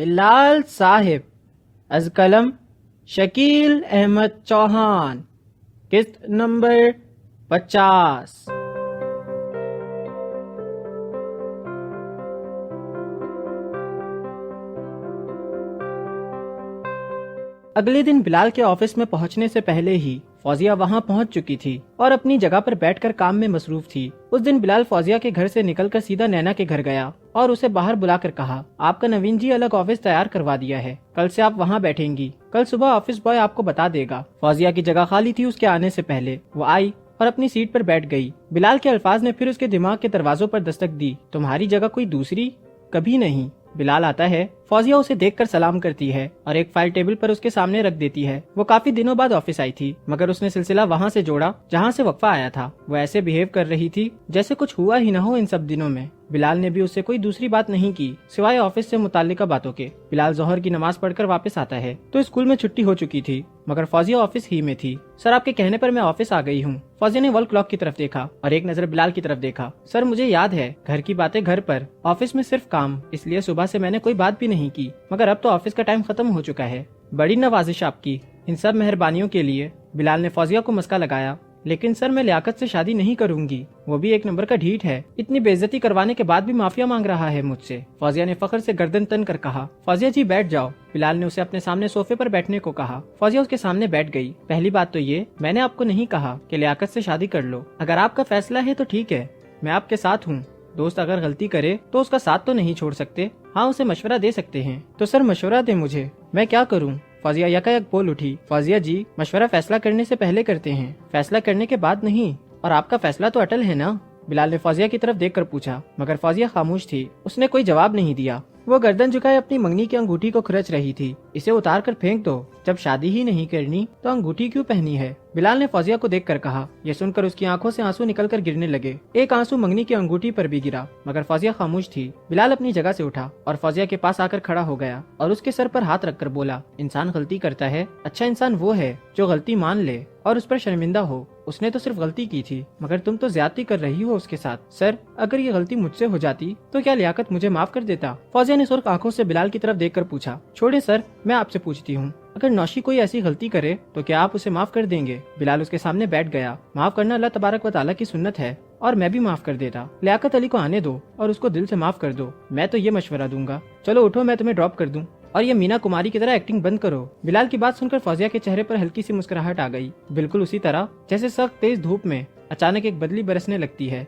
بلال صاحب از قلم شکیل احمد چوہان، قسط نمبر 50۔ اگلے دن بلال کے آفس میں پہنچنے سے پہلے ہی فوزیہ وہاں پہنچ چکی تھی اور اپنی جگہ پر بیٹھ کر کام میں مصروف تھی۔ اس دن بلال فوزیہ کے گھر سے نکل کر سیدھا نینا کے گھر گیا اور اسے باہر بلا کر کہا، آپ کا نوین جی الگ آفس تیار کروا دیا ہے، کل سے آپ وہاں بیٹھیں گی، کل صبح آفس بوائے آپ کو بتا دے گا۔ فوزیہ کی جگہ خالی تھی اس کے آنے سے پہلے، وہ آئی اور اپنی سیٹ پر بیٹھ گئی۔ بلال کے الفاظ نے پھر اس کے دماغ کے دروازوں پر دستک دی، تمہاری جگہ کوئی دوسری؟ کبھی نہیں۔ بلال آتا ہے، فوزیہ اسے دیکھ کر سلام کرتی ہے اور ایک فائل ٹیبل پر اس کے سامنے رکھ دیتی ہے۔ وہ کافی دنوں بعد آفس آئی تھی، مگر اس نے سلسلہ وہاں سے جوڑا جہاں سے وقفہ آیا تھا۔ وہ ایسے بہیو کر رہی تھی جیسے کچھ ہوا ہی نہ ہو ان سب دنوں میں۔ بلال نے بھی اس سے کوئی دوسری بات نہیں کی سوائے آفس سے متعلقہ باتوں کے۔ بلال ظہر کی نماز پڑھ کر واپس آتا ہے تو اسکول میں چھٹی ہو چکی تھی، مگر فوزیہ آفس ہی میں تھی۔ سر آپ کے کہنے پر میں آفس آ گئی ہوں۔ فوزیہ نے وال کلاک کی طرف دیکھا اور ایک نظر بلال کی طرف دیکھا۔ سر مجھے یاد ہے، گھر کی باتیں گھر پر، آفس میں صرف کام، اس لیے صبح سے میں نے کوئی بات بھی نہیں کی، مگر اب تو آفس کا ٹائم ختم ہو چکا ہے۔ بڑی نوازش آپ کی، ان سب مہربانیوں کے لیے۔ بلال نے فوزیہ کو مسکا لگایا، لیکن سر میں لیاقت سے شادی نہیں کروں گی، وہ بھی ایک نمبر کا ڈھیٹ ہے، اتنی بے عزتی کروانے کے بعد بھی معافیا مانگ رہا ہے مجھ سے۔ فوزیہ نے فخر سے گردن تن کر کہا، فوزیہ جی بیٹھ جاؤ۔ بلال نے اسے اپنے سامنے صوفے پر بیٹھنے کو کہا۔ فوزیہ اس کے سامنے بیٹھ گئی۔ پہلی بات تو یہ، میں نے آپ کو نہیں کہا کہ لیاقت سے شادی کر لو، اگر آپ کا فیصلہ ہے تو ٹھیک ہے، میں آپ کے ساتھ ہوں۔ دوست اگر غلطی کرے تو اس کا ساتھ تو نہیں چھوڑ سکتے، ہاں اسے مشورہ دے سکتے ہیں۔ تو سر مشورہ دیں مجھے، میں کیا کروں؟ فوزیہ یکایک بول اٹھی، فوزیہ جی مشورہ فیصلہ کرنے سے پہلے کرتے ہیں، فیصلہ کرنے کے بعد نہیں، اور آپ کا فیصلہ تو اٹل ہے نا؟ بلال نے فوزیہ کی طرف دیکھ کر پوچھا، مگر فوزیہ خاموش تھی، اس نے کوئی جواب نہیں دیا۔ وہ گردن جھکائے اپنی منگنی کی انگوٹھی کو کھرچ رہی تھی۔ اسے اتار کر پھینک دو، جب شادی ہی نہیں کرنی تو انگوٹھی کیوں پہنی ہے؟ بلال نے فوزیہ کو دیکھ کر کہا۔ یہ سن کر اس کی آنکھوں سے آنسو نکل کر گرنے لگے۔ ایک آنسو منگنی کی انگوٹھی پر بھی گرا، مگر فوزیہ خاموش تھی۔ بلال اپنی جگہ سے اٹھا اور فوزیہ کے پاس آ کر کھڑا ہو گیا اور اس کے سر پر ہاتھ رکھ کر بولا، انسان غلطی کرتا ہے، اچھا انسان وہ ہے جو غلطی مان لے اور اس پر شرمندہ ہو۔ اس نے تو صرف غلطی کی تھی، مگر تم تو زیادتی کر رہی ہو اس کے ساتھ۔ سر اگر یہ غلطی مجھ سے ہو جاتی تو کیا لیاقت مجھے معاف کر دیتا؟ فوزیہ نے سرخ آنکھوں سے بلال کی طرف دیکھ کر پوچھا۔ چھوڑے سر، میں آپ سے پوچھتی ہوں، اگر نوشی کوئی ایسی غلطی کرے تو کیا آپ اسے معاف کر دیں گے؟ بلال اس کے سامنے بیٹھ گیا۔ معاف کرنا اللہ تبارک و تعالیٰ کی سنت ہے اور میں بھی معاف کر دیتا۔ لیاقت علی کو آنے دو اور اس کو دل سے معاف کر دو، میں تو یہ مشورہ دوں گا۔ چلو اٹھو، میں تمہیں ڈراپ کر دوں، اور یہ مینا کماری کی طرح ایکٹنگ بند کرو۔ بلال کی بات سن کر فوزیہ کے چہرے پر ہلکی سی مسکراہٹ آ گئی، بالکل اسی طرح جیسے سخت تیز دھوپ میں اچانک ایک بدلی برسنے لگتی ہے۔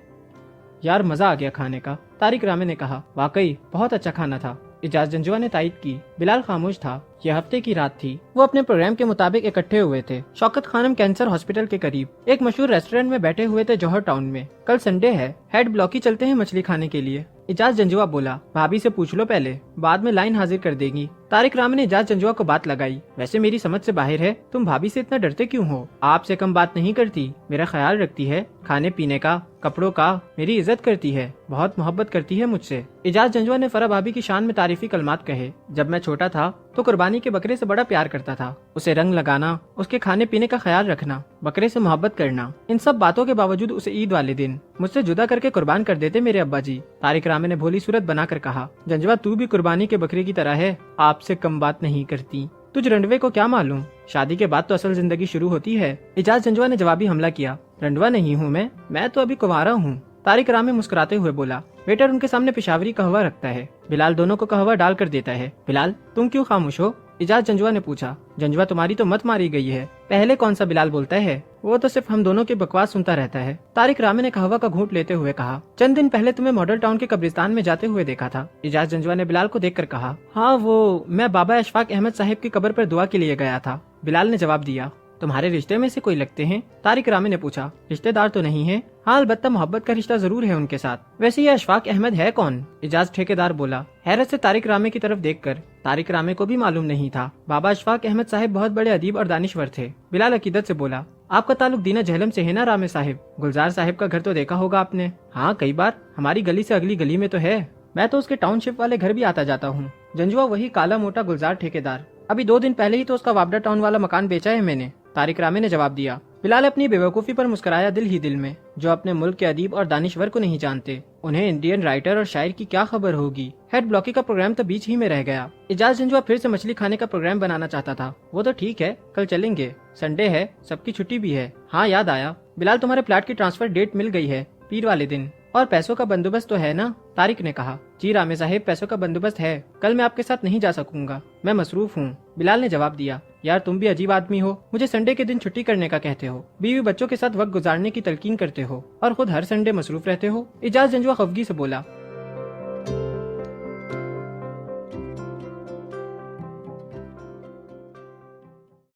یار مزہ آ گیا کھانے کا، طارق رامے نے کہا۔ واقعی بہت اچھا کھانا تھا، اجاز جنجوا نے تائید کی۔ بلال خاموش تھا۔ یہ ہفتے کی رات تھی، وہ اپنے پروگرام کے مطابق اکٹھے ہوئے تھے شوکت خانم کینسر ہاسپٹل کے قریب ایک مشہور ریسٹورینٹ میں بیٹھے ہوئے تھے جوہر ٹاؤن میں۔ کل سنڈے ہے، ہیڈ بلاک ہی چلتے ہیں مچھلی کھانے کے لیے۔ اجاز جنجوا بولا، بھابھی سے پوچھ لو پہلے، بعد میں لائن حاضر کر دے گی۔ طارق رامے نے اجاز جنجوا کو بات لگائی، ویسے میری سمجھ سے باہر ہے، تم بھابھی سے اتنا ڈرتے کیوں ہو؟ آپ سے کم بات نہیں کرتی، میرا خیال رکھتی ہے، کھانے پینے کا، کپڑوں کا، میری عزت کرتی ہے، بہت محبت کرتی ہے مجھ سے۔ اجاز جنجوا نے فرح بھابھی کی شان میں تعریفی کلمات کہے۔ جب میں چھوٹا تھا تو قربانی کے بکرے سے بڑا پیار کرتا تھا، اسے رنگ لگانا، اس کے کھانے پینے کا خیال رکھنا، بکرے سے محبت کرنا، ان سب باتوں کے باوجود اسے عید والے دن مجھ سے جدا کر کے قربان کر دیتے میرے ابا جی۔ طارق رامے نے بھولی صورت بنا کر کہا، جنجوا تو بھی قربانی کے بکرے کی طرح ہے، آپ سے کم بات نہیں کرتی، تجھ رنڈوے کو کیا معلوم، شادی کے بعد تو اصل زندگی شروع ہوتی ہے۔ اجاز جنجوا نے جوابی حملہ کیا، رنڈوا نہیں ہوں میں تو ابھی کنوارا ہوں۔ طارق رامے مسکراتے ہوئے بولا، ویٹر ان کے سامنے پیشاوری قہوہ رکھتا ہے، بلال دونوں کو قہوہ ڈال کر دیتا ہے۔ بلال تم کیوں خاموش ہو؟ اجاز جنجوا نے پوچھا۔ جنجوا تمہاری تو مت ماری گئی ہے، پہلے کون سا بلال بولتا ہے، وہ تو صرف ہم دونوں کی بکواس سنتا رہتا ہے۔ طارق رامے نے قہوہ کا گھونٹ لیتے ہوئے کہا، چند دن پہلے تمہیں ماڈل ٹاؤن کے قبرستان میں جاتے ہوئے دیکھا تھا۔ اجاز جنجوا نے بلال کو دیکھ کر کہا، ہاں وہ میں بابا اشفاق احمد صاحب کی قبر پر دعا کے لیے گیا تھا۔ بلال نے جواب دیا، تمہارے رشتے میں سے کوئی لگتے ہیں؟ طارق رامے نے پوچھا۔ رشتے دار تو نہیں ہے، ہاں البتہ محبت کا رشتہ ضرور ہے ان کے ساتھ۔ ویسے یہ اشفاق احمد ہے کون؟ اجاز ٹھیکیدار بولا، حیرت سے طارق رامے کی طرف دیکھ کر۔ طارق رامے کو بھی معلوم نہیں تھا، بابا اشفاق احمد صاحب بہت بڑے ادیب اور دانشور تھے۔ بلال عقیدت سے بولا، آپ کا تعلق دینا جہلم سے ہے نا رامے صاحب؟ گلزار صاحب کا گھر تو دیکھا ہوگا آپ نے؟ ہاں کئی بار، ہماری گلی سے اگلی گلی میں تو ہے، میں تو اس کے ٹاؤن شپ والے گھر بھی آتا جاتا ہوں۔ جنجوا وہی کالا موٹا گلزار ٹھیکیدار، ابھی 2 دن پہلے ہی تو اس کا وابڈا ٹاؤن والا مکان بیچا ہے میں نے، طارق رامے نے جواب دیا۔ بلال اپنی بیوقوفی پر مسکرایا دل ہی دل میں. جو اپنے ملک کے ادیب اور دانشور کو نہیں جانتے انہیں انڈین رائٹر اور شاعر کی کیا خبر ہوگی. ہیڈ بلاکی کا پروگرام تو بیچ ہی میں رہ گیا. اعجاز جنجوا پھر سے مچھلی کھانے کا پروگرام بنانا چاہتا تھا. وہ تو ٹھیک ہے, کل چلیں گے, سنڈے ہے, سب کی چھٹی بھی ہے. ہاں یاد آیا, بلال تمہارے پلاٹ کی ٹرانسفر ڈیٹ مل گئی ہے, پیر والے دن. اور پیسوں کا بندوبست تو ہے نا؟ طارق نے کہا. جی رامے صاحب, پیسوں کا بندوبست ہے. کل میں آپ کے ساتھ نہیں جا سکوں گا, میں مصروف ہوں. بلال نے جواب دیا. یار تم بھی عجیب آدمی ہو, مجھے سنڈے کے دن چھٹی کرنے کا کہتے ہو, بیوی بچوں کے ساتھ وقت گزارنے کی تلقین کرتے ہو, اور خود ہر سنڈے مصروف رہتے ہو. اعجاز جنجوا خفگی سے بولا.